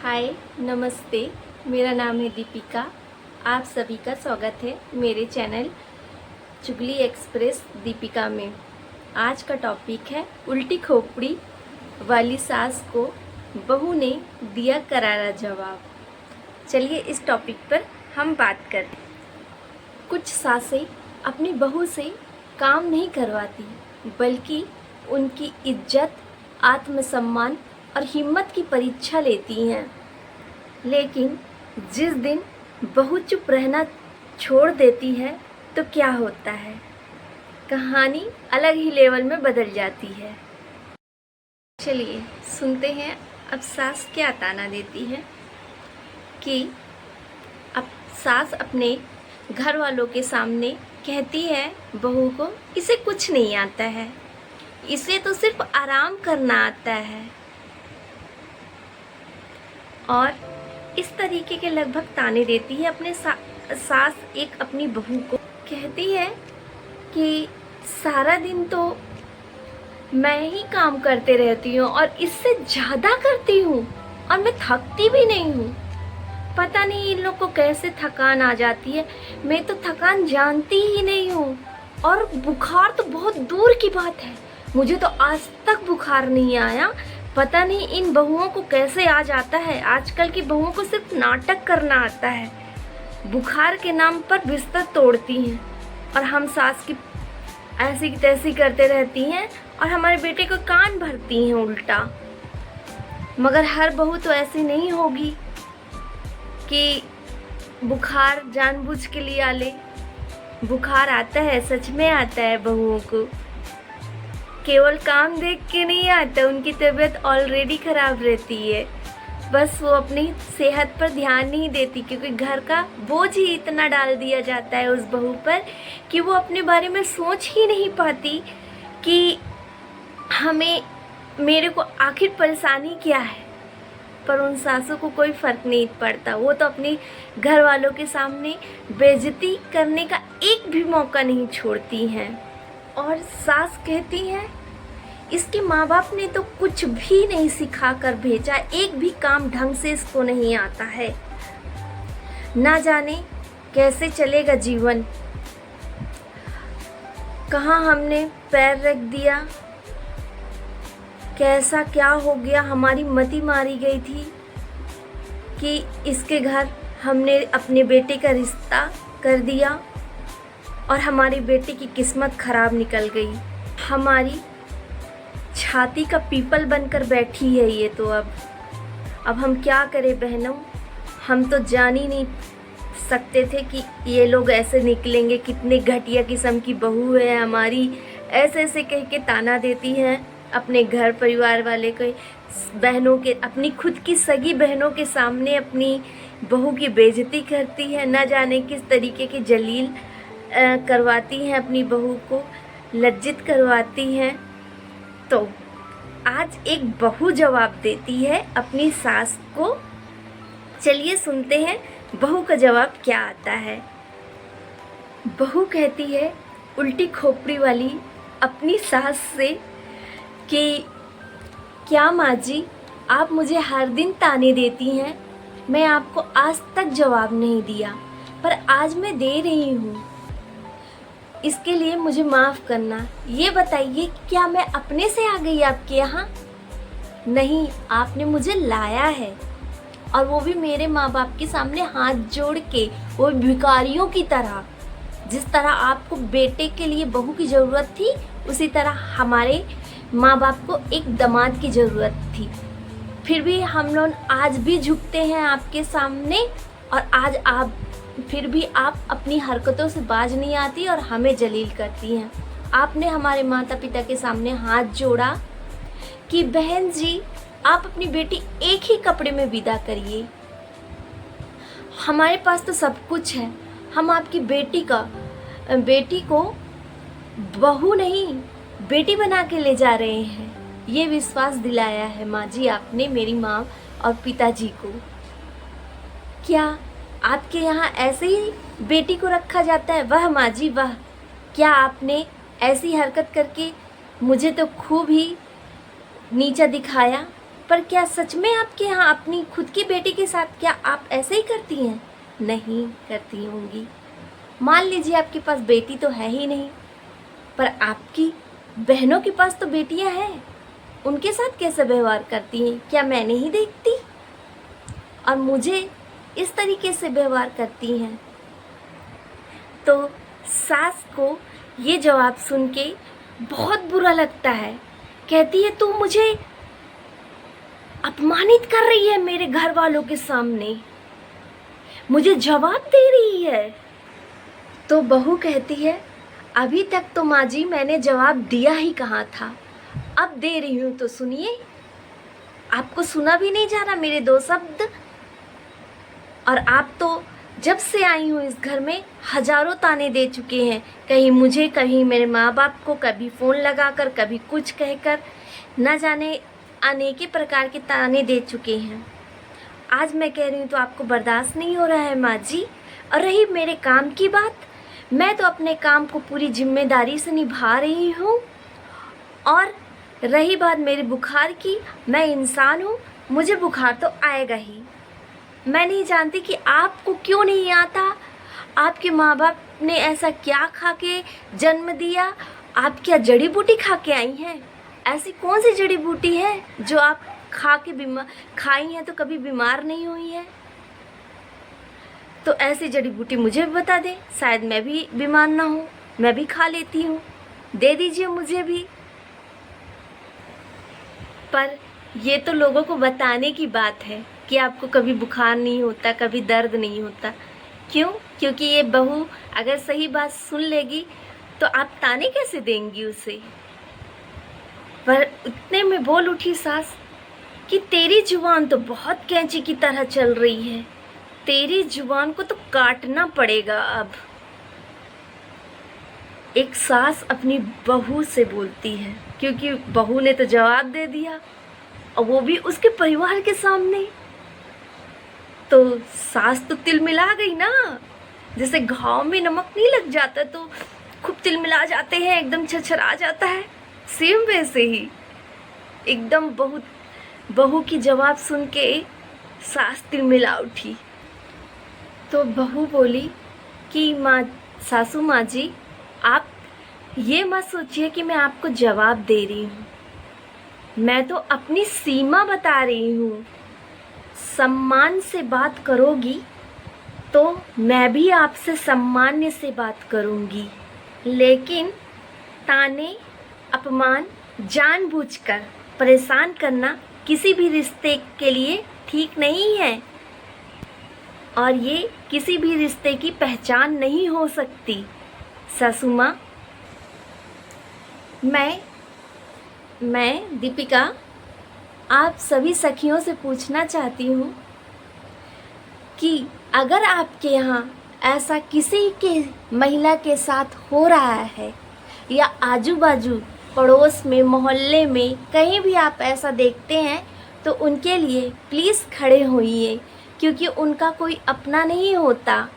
हाय नमस्ते। मेरा नाम है दीपिका। आप सभी का स्वागत है मेरे चैनल चुगली एक्सप्रेस दीपिका में। आज का टॉपिक है उल्टी खोपड़ी वाली सास को बहू ने दिया करारा जवाब। चलिए इस टॉपिक पर हम बात करें। कुछ सासें अपनी बहू से काम नहीं करवाती बल्कि उनकी इज्जत, आत्मसम्मान और हिम्मत की परीक्षा लेती हैं। लेकिन जिस दिन बहू चुप रहना छोड़ देती है तो क्या होता है, कहानी अलग ही लेवल में बदल जाती है। चलिए सुनते हैं अब सास क्या ताना देती है कि अब सास अपने घर वालों के सामने कहती है बहू को, इसे कुछ नहीं आता है, इसे तो सिर्फ आराम करना आता है। और इस तरीके के लगभग ताने देती है अपने सास एक अपनी बहू को। कहती है कि सारा दिन तो मैं ही काम करते रहती हूँ और इससे ज़्यादा करती हूँ और मैं थकती भी नहीं हूँ। पता नहीं इन लोग को कैसे थकान आ जाती है, मैं तो थकान जानती ही नहीं हूँ। और बुखार तो बहुत दूर की बात है, मुझे तो आज तक बुखार नहीं आया। पता नहीं इन बहुओं को कैसे आ जाता है। आजकल की बहुओं को सिर्फ नाटक करना आता है, बुखार के नाम पर बिस्तर तोड़ती हैं और हम सास की ऐसी की तैसी करते रहती हैं और हमारे बेटे को कान भरती हैं उल्टा। मगर हर बहू तो ऐसी नहीं होगी कि बुखार जानबूझ के लिए आ ले। बुखार आता है, सच में आता है बहुओं को, केवल काम देख के नहीं आता। उनकी तबीयत ऑलरेडी ख़राब रहती है, बस वो अपनी सेहत पर ध्यान नहीं देती क्योंकि घर का बोझ ही इतना डाल दिया जाता है उस बहू पर कि वो अपने बारे में सोच ही नहीं पाती कि मेरे को आखिर परेशानी क्या है। पर उन सासों को कोई फ़र्क नहीं पड़ता, वो तो अपने घर वालों के सामने बेइज्जती करने का एक भी मौका नहीं छोड़ती हैं। और सास कहती है इसके माँ बाप ने तो कुछ भी नहीं सिखा कर भेजा, एक भी काम ढंग से इसको नहीं आता है, ना जाने कैसे चलेगा जीवन, कहाँ हमने पैर रख दिया, कैसा क्या हो गया, हमारी मति मारी गई थी कि इसके घर हमने अपने बेटे का रिश्ता कर दिया और हमारी बेटी की किस्मत खराब निकल गई। हमारी छाती का पीपल बनकर बैठी है ये तो। अब हम क्या करें बहनों, हम तो जान ही नहीं सकते थे कि ये लोग ऐसे निकलेंगे। कितने घटिया किस्म की बहू है हमारी, ऐसे ऐसे कह के ताना देती हैं अपने घर परिवार वाले के, बहनों के, अपनी खुद की सगी बहनों के सामने अपनी बहू की बेइज्जती करती है। न जाने किस तरीके की जलील करवाती हैं, अपनी बहू को लज्जित करवाती हैं। तो आज एक बहू जवाब देती है अपनी सास को। चलिए सुनते हैं बहू का जवाब क्या आता है। बहू कहती है उल्टी खोपड़ी वाली अपनी सास से कि क्या माँ जी, आप मुझे हर दिन ताने देती हैं, मैं आपको आज तक जवाब नहीं दिया, पर आज मैं दे रही हूँ, इसके लिए मुझे माफ़ करना। ये बताइए क्या मैं अपने से आ गई आपके यहाँ? नहीं, आपने मुझे लाया है और वो भी मेरे माँ बाप के सामने हाथ जोड़ के, वो भिखारियों की तरह। जिस तरह आपको बेटे के लिए बहू की ज़रूरत थी, उसी तरह हमारे माँ बाप को एक दामाद की ज़रूरत थी। फिर भी हम लोग आज भी झुकते हैं आपके सामने और आज फिर भी आप अपनी हरकतों से बाज नहीं आती और हमें जलील करती हैं। आपने हमारे माता पिता के सामने हाथ जोड़ा कि बहन जी आप अपनी बेटी एक ही कपड़े में विदा करिए, हमारे पास तो सब कुछ है, हम आपकी बेटी को बहू नहीं बेटी बना के ले जा रहे हैं। ये विश्वास दिलाया है माँ जी आपने मेरी माँ और पिताजी को। क्या आपके यहाँ ऐसे ही बेटी को रखा जाता है? वाह माँ जी वाह, क्या आपने ऐसी हरकत करके मुझे तो खूब ही नीचा दिखाया। पर क्या सच में आपके यहाँ अपनी खुद की बेटी के साथ क्या आप ऐसे ही करती हैं? नहीं करती होंगी। मान लीजिए आपके पास बेटी तो है ही नहीं, पर आपकी बहनों के पास तो बेटियां हैं, उनके साथ कैसे व्यवहार करती हैं? क्या मैं नहीं देखती? और मुझे इस तरीके से व्यवहार करती हैं। तो सास को ये जवाब सुन के बहुत बुरा लगता है। कहती है तू मुझे अपमानित कर रही है, मेरे घर वालों के सामने मुझे जवाब दे रही है। तो बहू कहती है अभी तक तो माँ जी मैंने जवाब दिया ही कहाँ था, अब दे रही हूँ तो सुनिए। आपको सुना भी नहीं जा रहा मेरे दो शब्द? और आप तो जब से आई हूँ इस घर में हजारों ताने दे चुके हैं, कहीं मुझे, कहीं मेरे माँ बाप को, कभी फ़ोन लगाकर, कभी कुछ कहकर, न जाने अनेक प्रकार के ताने दे चुके हैं। आज मैं कह रही हूँ तो आपको बर्दाश्त नहीं हो रहा है माँ जी। और रही मेरे काम की बात, मैं तो अपने काम को पूरी जिम्मेदारी से निभा रही हूँ। और रही बात मेरे बुखार की, मैं इंसान हूँ, मुझे बुखार तो आएगा ही। मैं नहीं जानती कि आपको क्यों नहीं आता। आपके माँ बाप ने ऐसा क्या खा के जन्म दिया? आप क्या जड़ी बूटी खा के आई हैं? ऐसी कौन सी जड़ी बूटी है जो आप खाई हैं तो कभी बीमार नहीं हुई है? तो ऐसी जड़ी बूटी मुझे भी बता दें, शायद मैं भी बीमार ना हूँ, मैं भी खा लेती हूँ, दे दीजिए मुझे भी। पर ये तो लोगों को बताने की बात है कि आपको कभी बुखार नहीं होता, कभी दर्द नहीं होता। क्यों? क्योंकि ये बहू अगर सही बात सुन लेगी तो आप ताने कैसे देंगी उसे? पर इतने में बोल उठी सास कि तेरी जुबान तो बहुत कैंची की तरह चल रही है, तेरी जुबान को तो काटना पड़ेगा अब। एक सास अपनी बहू से बोलती है, क्योंकि बहू ने तो जवाब दे दिया और वो भी उसके परिवार के सामने। तो सास तो तिलमिला गई ना, जैसे घाव में नमक नहीं लग जाता तो खूब तिलमिला जाते हैं, एकदम छरछरा जाता है, सेम वैसे ही एकदम बहू की जवाब सुन के सास तिलमिला उठी। तो बहू बोली कि सासू माँ जी, आप ये मत सोचिए कि मैं आपको जवाब दे रही हूँ, मैं तो अपनी सीमा बता रही हूँ। सम्मान से बात करोगी तो मैं भी आपसे सम्मान्य से बात करूँगी, लेकिन ताने, अपमान, जानबूझकर परेशान करना किसी भी रिश्ते के लिए ठीक नहीं है और ये किसी भी रिश्ते की पहचान नहीं हो सकती। सासू माँ, मैं दीपिका आप सभी सखियों से पूछना चाहती हूँ कि अगर आपके यहाँ ऐसा किसी के महिला के साथ हो रहा है या आजू बाजू पड़ोस में, मोहल्ले में, कहीं भी आप ऐसा देखते हैं तो उनके लिए प्लीज़ खड़े होइए, क्योंकि उनका कोई अपना नहीं होता।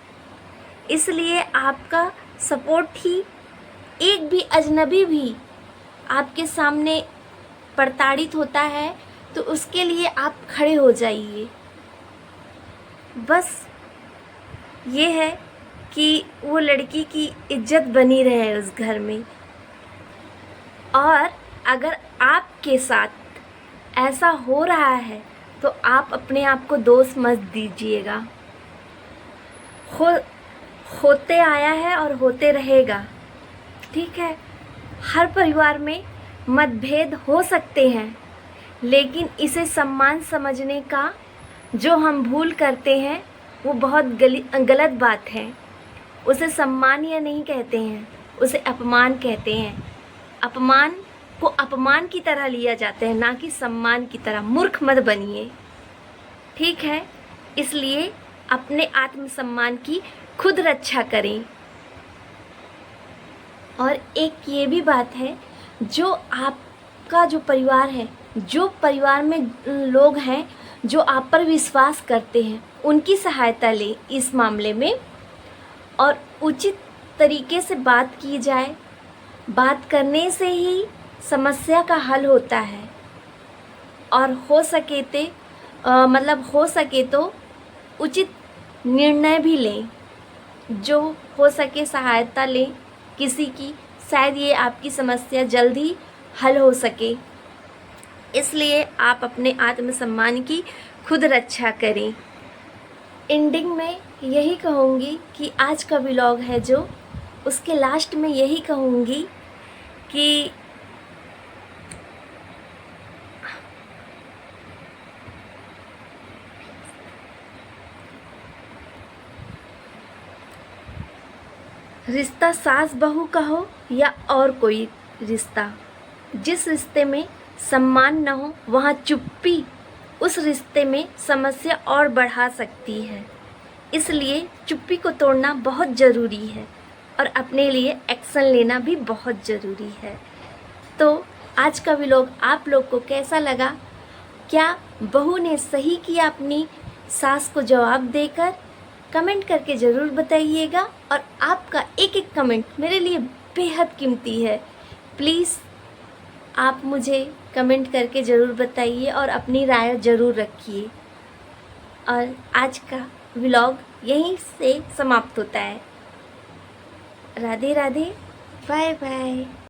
इसलिए आपका सपोर्ट ही, एक भी अजनबी भी आपके सामने प्रताड़ित होता है तो उसके लिए आप खड़े हो जाइए। बस ये है कि वो लड़की की इज्जत बनी रहे उस घर में। और अगर आपके साथ ऐसा हो रहा है तो आप अपने आप को दोष मत दीजिएगा। होते आया है और होते रहेगा, ठीक है। हर परिवार में मतभेद हो सकते हैं, लेकिन इसे सम्मान समझने का जो हम भूल करते हैं वो बहुत गलत बात है। उसे सम्मान या नहीं कहते हैं, उसे अपमान कहते हैं। अपमान को अपमान की तरह लिया जाता है, ना कि सम्मान की तरह। मूर्ख मत बनिए, ठीक है। इसलिए अपने आत्मसम्मान की खुद रक्षा करें। और एक ये भी बात है, जो आपका जो परिवार है, जो परिवार में लोग हैं जो आप पर विश्वास करते हैं, उनकी सहायता लें इस मामले में और उचित तरीके से बात की जाए। बात करने से ही समस्या का हल होता है। और हो सके तो उचित निर्णय भी लें, जो हो सके सहायता लें किसी की, शायद ये आपकी समस्या जल्द ही हल हो सके। इसलिए आप अपने आत्मसम्मान की खुद रक्षा करें। एंडिंग में यही कहूँगी कि आज का व्लॉग है जो, उसके लास्ट में यही कहूँगी कि रिश्ता सास बहू का हो या और कोई रिश्ता, जिस रिश्ते में सम्मान न हो वहाँ चुप्पी उस रिश्ते में समस्या और बढ़ा सकती है। इसलिए चुप्पी को तोड़ना बहुत ज़रूरी है और अपने लिए एक्शन लेना भी बहुत ज़रूरी है। तो आज का व्लॉग आप लोग को कैसा लगा? क्या बहू ने सही किया अपनी सास को जवाब देकर? कमेंट करके ज़रूर बताइएगा और आपका एक एक कमेंट मेरे लिए बेहद कीमती है। प्लीज़ आप मुझे कमेंट करके ज़रूर बताइए और अपनी राय ज़रूर रखिए। और आज का व्लॉग यहीं से समाप्त होता है। Radhe Radhe, bye bye.